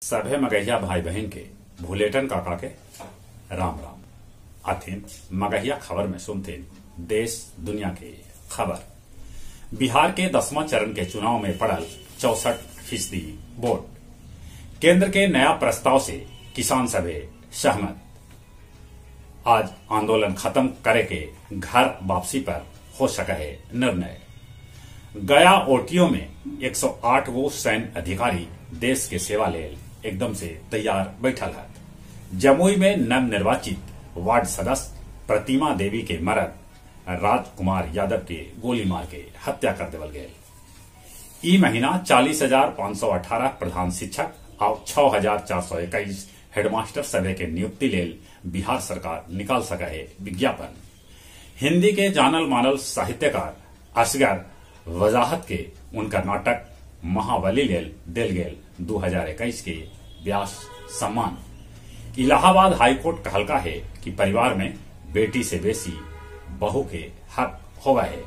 सभे मगहिया भाई बहन के भूलेटन काका के राम राम। अथिन मगहिया खबर में सुनते देश दुनिया के खबर। बिहार के 10वां चरण के चुनाव में पड़ल 64% वोट। केंद्र के नया प्रस्ताव से किसान सभे सहमत। आज आंदोलन खत्म करे के घर वापसी पर हो सका है निर्णय। गया ओटीओ में 108 गो सैन्य अधिकारी देश के सेवा ले एकदम से तैयार बैठल है। जमुई में नव निर्वाचित वार्ड सदस्य प्रतिमा देवी के मरद राजकुमार यादव के गोली मार के हत्या कर देवल गये। ई महीना 40,518 प्रधान शिक्षक और 6,421 हेडमास्टर सभे के नियुक्ति लेल बिहार सरकार निकाल सका है विज्ञापन। हिंदी के जानल मानल साहित्यकार असगर वजाहत के उनका नाटक महाबली लेल दिल गेल 2021 के व्यास सम्मान। इलाहाबाद हाईकोर्ट कहलका है कि परिवार में बेटी से बेसी बहू के हक होगा है।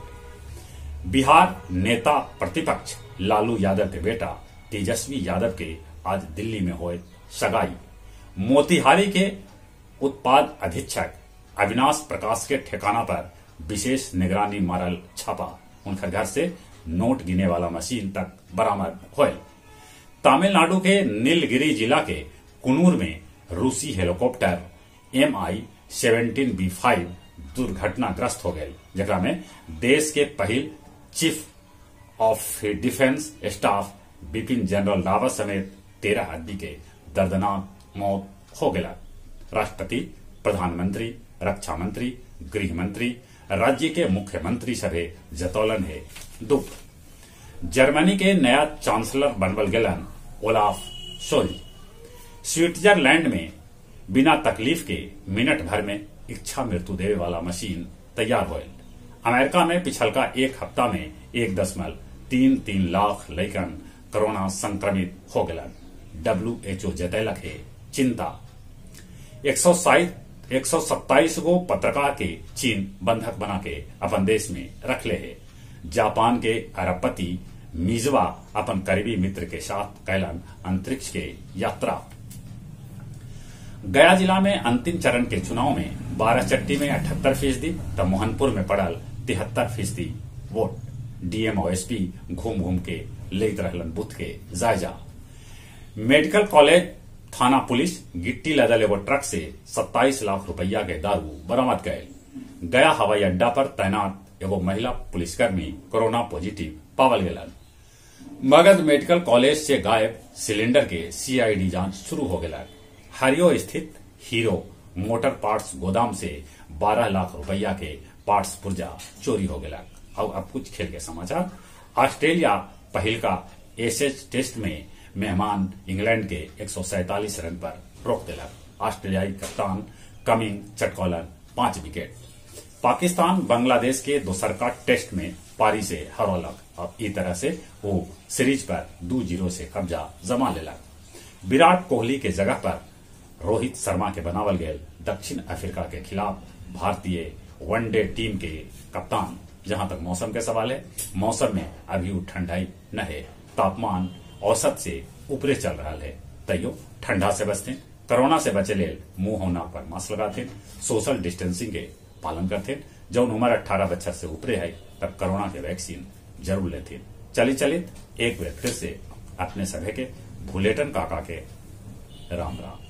बिहार नेता प्रतिपक्ष लालू यादव के बेटा तेजस्वी यादव के आज दिल्ली में हुए सगाई। मोतिहारी के उत्पाद अधीक्षक अविनाश प्रकाश के ठिकाना पर विशेष निगरानी मारल छापा। उनके घर से नोट गिने वाला मशीन तक बरामद हुए। तमिलनाडु के नीलगिरी जिला के कुन्नूर में रूसी हेलीकॉप्टर MI-17B5 दुर्घटनाग्रस्त हो गए, जरा में देश के पहल chief of defence staff Bipin general Rawat समेत 13 आदमी के दर्दनाक मौत हो गया। राष्ट्रपति, प्रधानमंत्री, रक्षा मंत्री, गृह मंत्री, राज्य के मुख्यमंत्री सभे जतौलन है दुख। जर्मनी के नया चांसलर बनवल गेलन ओलाफ शोल्ज। स्विट्जरलैंड में बिना तकलीफ के मिनट भर में इच्छा मृत्यु देवे वाला मशीन तैयार हुए। अमेरिका में पिछलका एक हफ्ता में 1.33 लाख लैकन कोरोना संक्रमित हो गलन। WHO जतैलक है चिंता। 127 गो पत्रकार के चीन बंधक बना के अपन देश में रखले है। जापान के अरबपति मिजवा अपन करीबी मित्र के साथ कैलन अंतरिक्ष के यात्रा। गया जिला में अंतिम चरण के चुनाव में 12चट्टी में 78%, तो मोहनपुर में पड़ल 73% वोट। डीएम और एसपी घूम घूम के लेत रहलन बूथ के जायजा। मेडिकल कॉलेज थाना पुलिस गिट्टी लदल एगो ट्रक से 27 लाख रुपया के दारू बरामद गये। गया हवाई अड्डा पर तैनात एगो महिला पुलिसकर्मी कोरोना पॉजिटिव पावल गेलन। मगध मेडिकल कॉलेज से गायब सिलेंडर के CID जांच शुरू हो गया। हरियो स्थित हीरो मोटर पार्ट्स गोदाम से 12 लाख रुपया के पार्ट्स पुर्जा चोरी हो गया। अब कुछ खेल के समाचार। ऑस्ट्रेलिया पहल का एशेज टेस्ट में मेहमान इंग्लैंड के 147 रन पर रोक दिलक। ऑस्ट्रेलियाई कप्तान कमिंग चटकौलन 5 विकेट। पाकिस्तान बांग्लादेश के दोसरका टेस्ट में पारी से हरौलक। अब ई तरह से वो सीरीज पर 2-0 से कब्जा जमा लेलक। विराट कोहली के जगह पर रोहित शर्मा के बनावल गये दक्षिण अफ्रीका के खिलाफ भारतीय वनडे टीम के कप्तान। जहां तक मौसम के सवाल है, मौसम में अभी ठंडाई न है। तापमान औसत से ऊपरे चल रहा है। तैयो ठंडा से बचते, कोरोना से बचे लेल मुंह और नाक पर मास्क लगाते, सोशल डिस्टेंसिंग के पालन करते। जौन उम्र 18 बच्चर से ऊपरे है तब कोरोना के वैक्सीन जरूर लेते। चलित एक बार फिर से अपने सभे के भूलेटन काका के राम राम।